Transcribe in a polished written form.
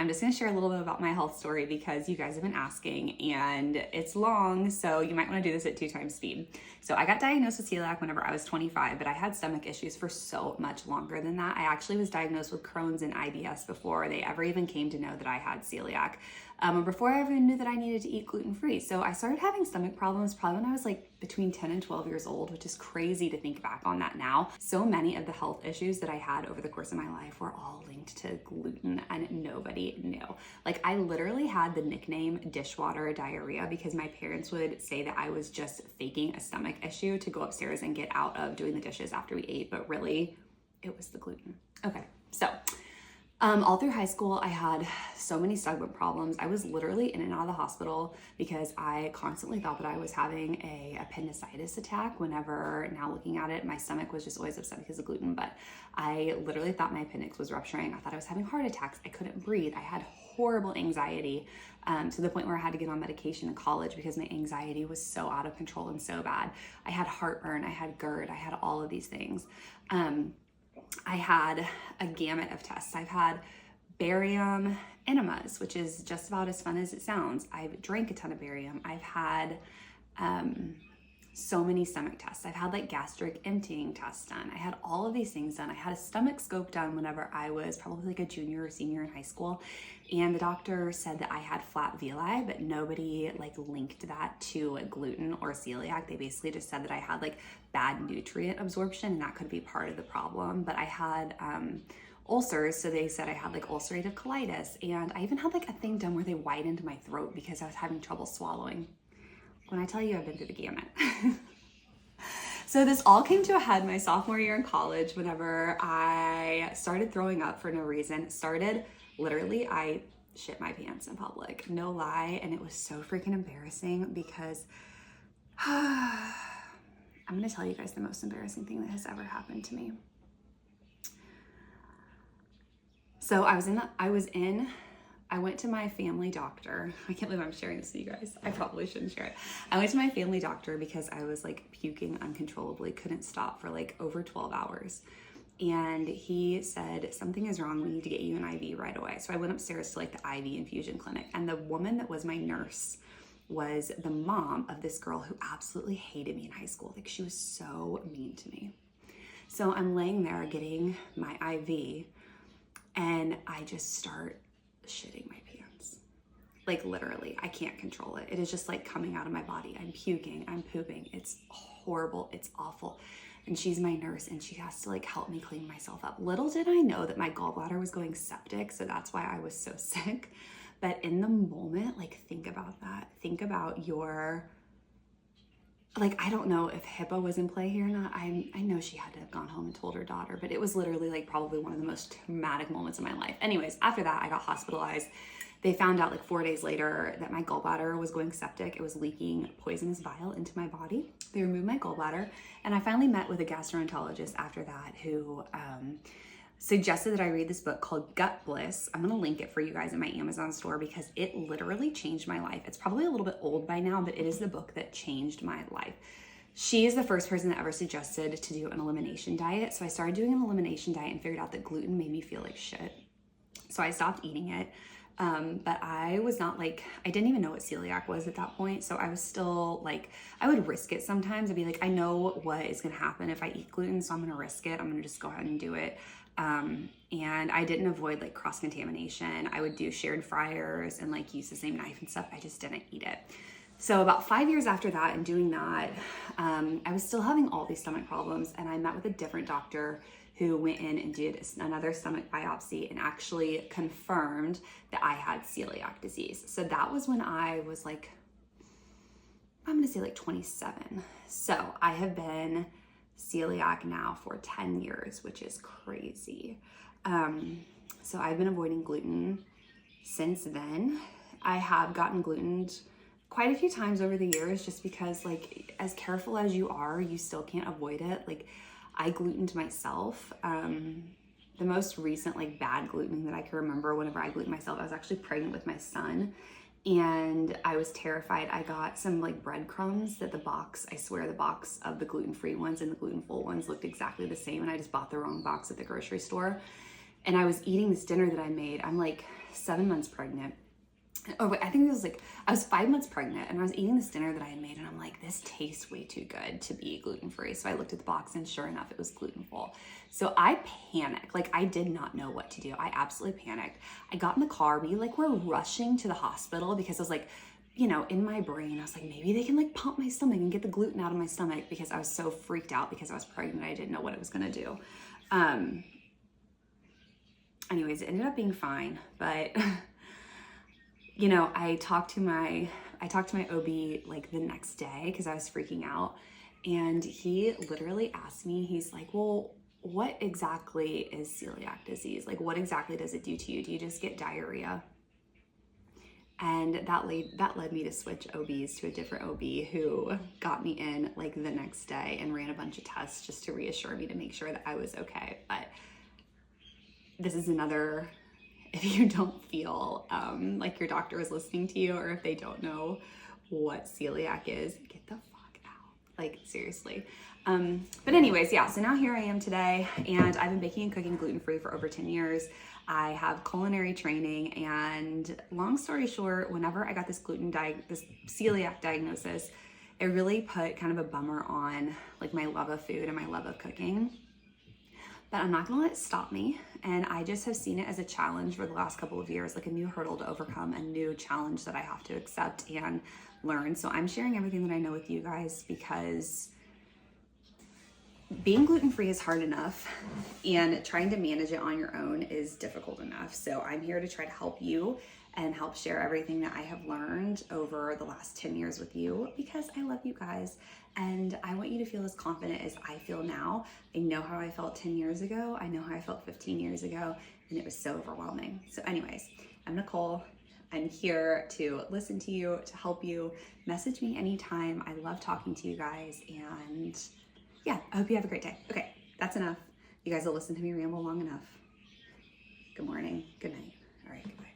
I'm just gonna share a little bit about my health story because you guys have been asking and it's long, so you might wanna do this at 2 times speed. So I got diagnosed with celiac whenever I was 25, but I had stomach issues for so much longer than that. I actually was diagnosed with Crohn's and IBS before they ever even came to know that I had celiac, or before I even knew that I needed to eat gluten-free. So I started having stomach problems probably when I was like between 10 and 12 years old, which is crazy to think back on that now. So many of the health issues that I had over the course of my life were all linked to gluten and nobody knew. Like I literally had the nickname dishwater diarrhea because my parents would say that I was just faking a stomach issue to go upstairs and get out of doing the dishes after we ate, but really it was the gluten. Okay, so all through high school, I had so many stomach problems. I was literally in and out of the hospital because I constantly thought that I was having a appendicitis attack whenever, now looking at it, my stomach was just always upset because of gluten, but I literally thought my appendix was rupturing. I thought I was having heart attacks. I couldn't breathe. I had horrible anxiety to the point where I had to get on medication in college because my anxiety was so out of control and so bad. I had heartburn, I had GERD, I had all of these things. I had a gamut of tests. I've had barium enemas, which is just about as fun as it sounds. I've drank a ton of barium. I've had so many stomach tests. I've had like gastric emptying tests done. I had all of these things done. I had a stomach scope done whenever I was probably like a junior or senior in high school. And the doctor said that I had flat villi, but nobody like linked that to gluten or celiac. They basically just said that I had like bad nutrient absorption and that could be part of the problem. But I had ulcers, so they said I had like ulcerative colitis. And I even had like a thing done where they widened my throat because I was having trouble swallowing. When I tell you I've been through the gamut. So this all came to a head my sophomore year in college whenever I started throwing up for no reason. Literally, I shit my pants in public, no lie. And it was so freaking embarrassing because I'm gonna tell you guys the most embarrassing thing that has ever happened to me. So I went to my family doctor. I can't believe I'm sharing this with you guys. I probably shouldn't share it. I went to my family doctor because I was like puking uncontrollably, couldn't stop for like over 12 hours. And he said, something is wrong, we need to get you an IV right away. So I went upstairs to like the IV infusion clinic, and the woman that was my nurse was the mom of this girl who absolutely hated me in high school. Like she was so mean to me. So I'm laying there getting my IV and I just start shitting my pants. Like literally, I can't control it. It is just like coming out of my body. I'm puking, I'm pooping. It's horrible, it's awful. And she's my nurse and she has to like help me clean myself up. Little did I know that my gallbladder was going septic, so that's why I was so sick. But in the moment, like think about that. Think about your, like, I don't know if HIPAA was in play here or not. I know she had to have gone home and told her daughter, but it was literally like probably one of the most traumatic moments of my life. Anyways, after that, I got hospitalized. They found out like 4 days later that my gallbladder was going septic. It was leaking poisonous bile into my body. They removed my gallbladder, and I finally met with a gastroenterologist after that who suggested that I read this book called Gut Bliss. I'm gonna link it for you guys in my Amazon store because it literally changed my life. It's probably a little bit old by now, but it is the book that changed my life. She is the first person that ever suggested to do an elimination diet. So I started doing an elimination diet and figured out that gluten made me feel like shit. So I stopped eating it. But I was not like, I didn't even know what celiac was at that point. So I was still like, I would risk it sometimes. I'd be like, I know what is going to happen if I eat gluten, so I'm going to risk it. I'm going to just go ahead and do it. And I didn't avoid like cross-contamination. I would do shared fryers and like use the same knife and stuff. I just didn't eat it. So about 5 years after that and doing that, I was still having all these stomach problems, and I met with a different doctor who went in and did another stomach biopsy and actually confirmed that I had celiac disease. So that was when I was like, I'm gonna say like 27. So I have been celiac now for 10 years, which is crazy. So I've been avoiding gluten since then. I have gotten glutened quite a few times over the years just because like as careful as you are, you still can't avoid it. Like I glutened myself. The most recent like bad glutening that I can remember whenever I glutened myself, I was actually pregnant with my son and I was terrified. I got some like breadcrumbs that the box, I swear the box of the gluten-free ones and the gluten-full ones looked exactly the same, and I just bought the wrong box at the grocery store. And I was eating this dinner that I made. I'm like 7 months pregnant. Oh, wait, I think it was like, I was 5 months pregnant and I was eating this dinner that I had made and I'm like, this tastes way too good to be gluten-free. So I looked at the box and sure enough, it was gluten-full. So I panicked. Like, I did not know what to do. I absolutely panicked. I got in the car. We like were rushing to the hospital because I was like, you know, in my brain, I was like, maybe they can like pump my stomach and get the gluten out of my stomach, because I was so freaked out because I was pregnant. I didn't know what it was going to do. Anyways, it ended up being fine, but you know, I talked to my OB like the next day because I was freaking out, and he literally asked me, he's like, well, what exactly is celiac disease? Like, what exactly does it do to you? Do you just get diarrhea? And that led me to switch OBs to a different OB who got me in like the next day and ran a bunch of tests just to reassure me, to make sure that I was okay. But this is another, if you don't feel like your doctor is listening to you, or if they don't know what celiac is, get the fuck out. Like, seriously. But anyways, yeah, so now here I am today, and I've been baking and cooking gluten-free for over 10 years. I have culinary training, and long story short, whenever I got this this celiac diagnosis, it really put kind of a bummer on like my love of food and my love of cooking. But I'm not gonna let it stop me. And I just have seen it as a challenge for the last couple of years, like a new hurdle to overcome, a new challenge that I have to accept and learn. So I'm sharing everything that I know with you guys, because being gluten-free is hard enough, and trying to manage it on your own is difficult enough. So I'm here to try to help you and help share everything that I have learned over the last 10 years with you, because I love you guys and I want you to feel as confident as I feel now. I know how I felt 10 years ago. I know how I felt 15 years ago, and it was so overwhelming. So anyways, I'm Nicole. I'm here to listen to you, to help you. Message me anytime. I love talking to you guys, and yeah, I hope you have a great day. Okay, that's enough. You guys will listen to me ramble long enough. Good morning, good night. All right, goodbye.